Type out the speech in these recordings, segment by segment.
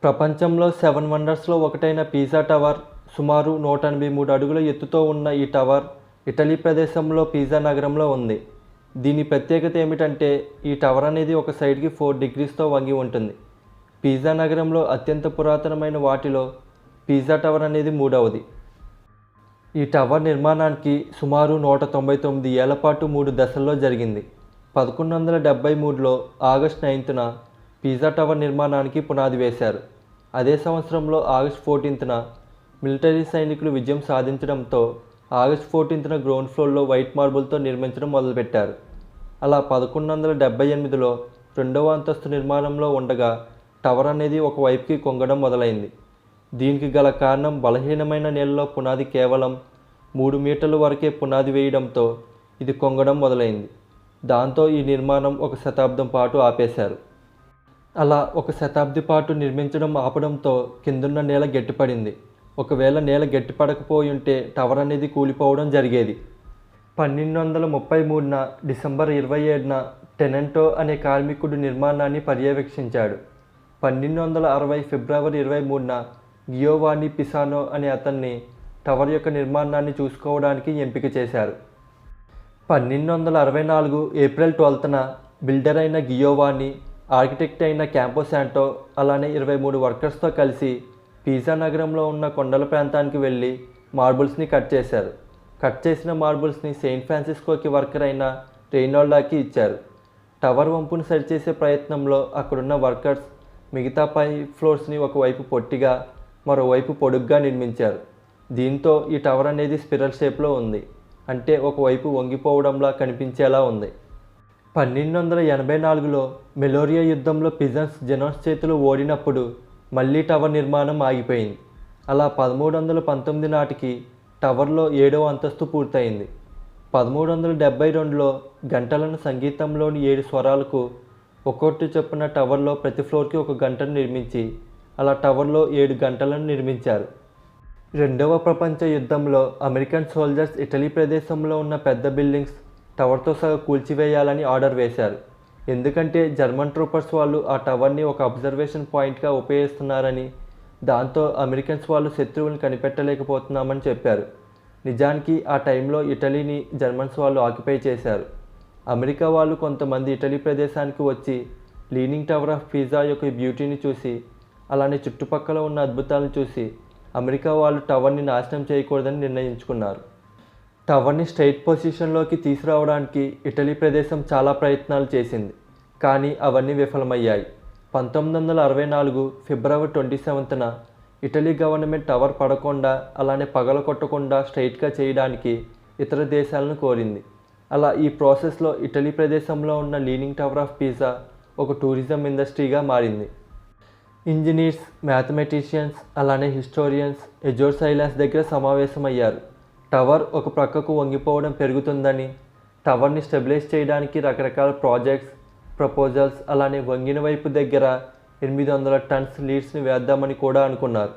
ప్రపంచంలో 7 వండర్స్లో ఒకటైన pizza tower సుమారు 183 అడుగుల ఎత్తుతో ఉన్న ఈ టవర్ ఇటలీ ప్రదేశంలో పిజా నగరంలో ఉంది. దీని ప్రత్యేకత ఏమిటంటే ఈ టవర్ అనేది ఒక సైడ్కి 4 డిగ్రీస్తో వంగి ఉంటుంది. పిజా నగరంలో అత్యంత పురాతనమైన వాటిలో పిజా టవర్ అనేది మూడవది. ఈ టవర్ నిర్మాణానికి సుమారు 199 ఏళ్ల పాటు 3 దశల్లో జరిగింది. 1173లో ఆగస్టు 9న పిజా టవర్ నిర్మాణానికి పునాది వేశారు. అదే సంవత్సరంలో ఆగస్టు 14న మిలిటరీ సైనికులు విజయం సాధించడంతో ఆగస్టు 14న గ్రౌండ్ ఫ్లోర్లో వైట్ మార్బుల్తో నిర్మించడం మొదలుపెట్టారు. అలా 1178లో రెండవ అంతస్తు నిర్మాణంలో ఉండగా టవర్ అనేది ఒకవైపుకి కొంగడం మొదలైంది. దీనికి గల కారణం బలహీనమైన నేలలో పునాది కేవలం 3 మీటర్ల వరకే పునాది వేయడంతో ఇది కొంగడం మొదలైంది. దాంతో ఈ నిర్మాణం 1 శతాబ్దం పాటు ఆపేశారు. అలా 1 శతాబ్ది పాటు నిర్మించడం ఆపడంతో కిందున్న నేల గట్టిపడింది. ఒకవేళ నేల గట్టిపడకపోయి ఉంటే టవర్ అనేది కూలిపోవడం జరిగేది. 1233న డిసెంబర్ 27న టెనెంటో అనే కార్మికుడు నిర్మాణాన్ని పర్యవేక్షించాడు. 1260 ఫిబ్రవరి 23న గియోవాని పిసానో అనే అతన్ని టవర్ యొక్క నిర్మాణాన్ని చూసుకోవడానికి ఎంపిక చేశారు. 1264 ఏప్రిల్ 12న బిల్డర్ అయిన గియోవాని, ఆర్కిటెక్ట్ అయిన క్యాంపో శాంటో అలానే 23 వర్కర్స్తో కలిసి పిజా నగరంలో ఉన్న కొండల ప్రాంతానికి వెళ్ళి మార్బుల్స్ని కట్ చేశారు. కట్ చేసిన మార్బుల్స్ని సెయింట్ ఫ్రాన్సిస్కోకి వర్కర్ అయిన రెయినాల్డోకి ఇచ్చారు. టవర్ వంపును సరిచేసే ప్రయత్నంలో అక్కడున్న వర్కర్స్ మిగతా 5 ఫ్లోర్స్ని ఒకవైపు పొట్టిగా మరోవైపు పొడుగ్గా నిర్మించారు. దీంతో ఈ టవర్ అనేది స్పిరల్ షేప్లో ఉంది. అంటే ఒకవైపు వంగిపోవడంలా కనిపించేలా ఉంది. 1284లో మెలోరియా యుద్ధంలో పిజన్స్ జెనోస్ చేతులు ఓడినప్పుడు మళ్ళీ టవర్ నిర్మాణం ఆగిపోయింది. అలా 1319 నాటికి టవర్లో 7వ అంతస్తు పూర్తయింది. 1372లో గంటలను సంగీతంలోని 7 స్వరాలకు ఒక్కొక్కటి చొప్పున టవర్లో ప్రతి ఫ్లోర్కి 1 గంటను నిర్మించి అలా టవర్లో 7 గంటలను నిర్మించారు. రెండవ ప్రపంచ యుద్ధంలో అమెరికన్ సోల్జర్స్ ఇటలీ ప్రదేశంలో ఉన్న పెద్ద బిల్డింగ్స్ టవర్తో సహా కూల్చివేయాలని ఆర్డర్ వేశారు. ఎందుకంటే జర్మన్ ట్రూపర్స్ వాళ్ళు ఆ టవర్ని ఒక అబ్జర్వేషన్ పాయింట్గా ఉపయోగిస్తున్నారని, దాంతో అమెరికన్స్ వాళ్ళు శత్రువులను కనిపెట్టలేకపోతున్నామని చెప్పారు. నిజానికి ఆ టైంలో ఇటలీని జర్మన్స్ వాళ్ళు ఆక్యుపై చేశారు. అమెరికా వాళ్ళు కొంతమంది ఇటలీ ప్రదేశానికి వచ్చి లీనింగ్ టవర్ ఆఫ్ పిజా యొక్క బ్యూటీని చూసి అలానే చుట్టుపక్కల ఉన్న అద్భుతాలను చూసి అమెరికా వాళ్ళు టవర్ని నాశనం చేయకూడదని నిర్ణయించుకున్నారు. టవర్ని స్ట్రైట్ పొజిషన్లోకి తీసుకురావడానికి ఇటలీ ప్రదేశం చాలా ప్రయత్నాలు చేసింది, కానీ అవన్నీ విఫలమయ్యాయి. 1964 ఫిబ్రవరి 27న ఇటలీ గవర్నమెంట్ టవర్ పడకుండా అలానే పగలకొట్టకుండా స్ట్రైట్గా చేయడానికి ఇతర దేశాలను కోరింది. అలా ఈ ప్రాసెస్లో ఇటలీ ప్రదేశంలో ఉన్న లీనింగ్ టవర్ ఆఫ్ పిజా ఒక టూరిజం ఇండస్ట్రీగా మారింది. ఇంజనీర్స్, మ్యాథమెటిషియన్స్ అలానే హిస్టోరియన్స్ ఎజోర్స్ ఐలాండ్స్ దగ్గర సమావేశమయ్యారు. టవర్ ఒక ప్రక్కకు వంగిపోవడం పెరుగుతుందని, టవర్ని స్టెబిలైజ్ చేయడానికి రకరకాల ప్రాజెక్ట్స్, ప్రపోజల్స్ అలానే వంగిన వైపు దగ్గర 800 టన్స్ లీడ్స్ని వేద్దామని కూడా అనుకున్నారు.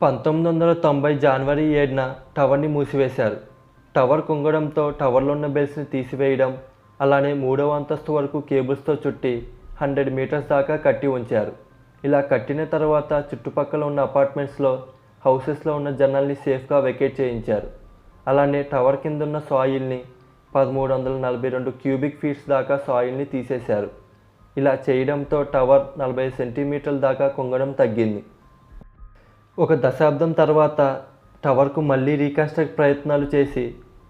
1990 జనవరి 7న టవర్ని మూసివేశారు. టవర్ కుంగడంతో టవర్లో ఉన్న బెల్స్ని తీసివేయడం అలానే 3వ అంతస్తు వరకు కేబుల్స్తో చుట్టి 100 మీటర్స్ దాకా కట్టి ఉంచారు. ఇలా కట్టిన తర్వాత చుట్టుపక్కల ఉన్న అపార్ట్మెంట్స్లో, హౌసెస్లో ఉన్న జనాల్ని సేఫ్గా వెకేట్ చేయించారు. అలానే టవర్ కింద ఉన్న సాయిల్ని 1342 క్యూబిక్ ఫీట్స్ దాకా సాయిల్ని తీసేశారు. ఇలా చేయడంతో టవర్ 40 సెంటీమీటర్ల దాకా కుంగడం తగ్గింది. 1 దశాబ్దం తర్వాత టవర్కు మళ్ళీ రీకన్స్ట్రక్ట్ ప్రయత్నాలు చేసి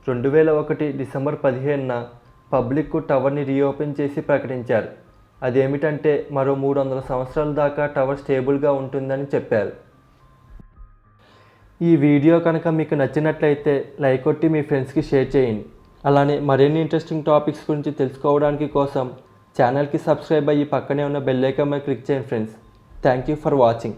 2001 డిసెంబర్ 15న పబ్లిక్కు టవర్ని రీఓపెన్ చేసి ప్రకటించారు. అదేమిటంటే మరో 300 సంవత్సరాల దాకా టవర్ స్టేబుల్గా ఉంటుందని చెప్పారు. ఈ వీడియో కనుక మీకు నచ్చినట్లయితే లైక్ కొట్టి మీ ఫ్రెండ్స్కి షేర్ చేయండి. అలానే మరిన్ని ఇంట్రెస్టింగ్ టాపిక్స్ గురించి తెలుసుకోవడానికి కోసం ఛానల్కి సబ్స్క్రైబ్ అయ్యి పక్కనే ఉన్న బెల్ ఐకాన్ మీద క్లిక్ చేయండి friends. Thank you for watching.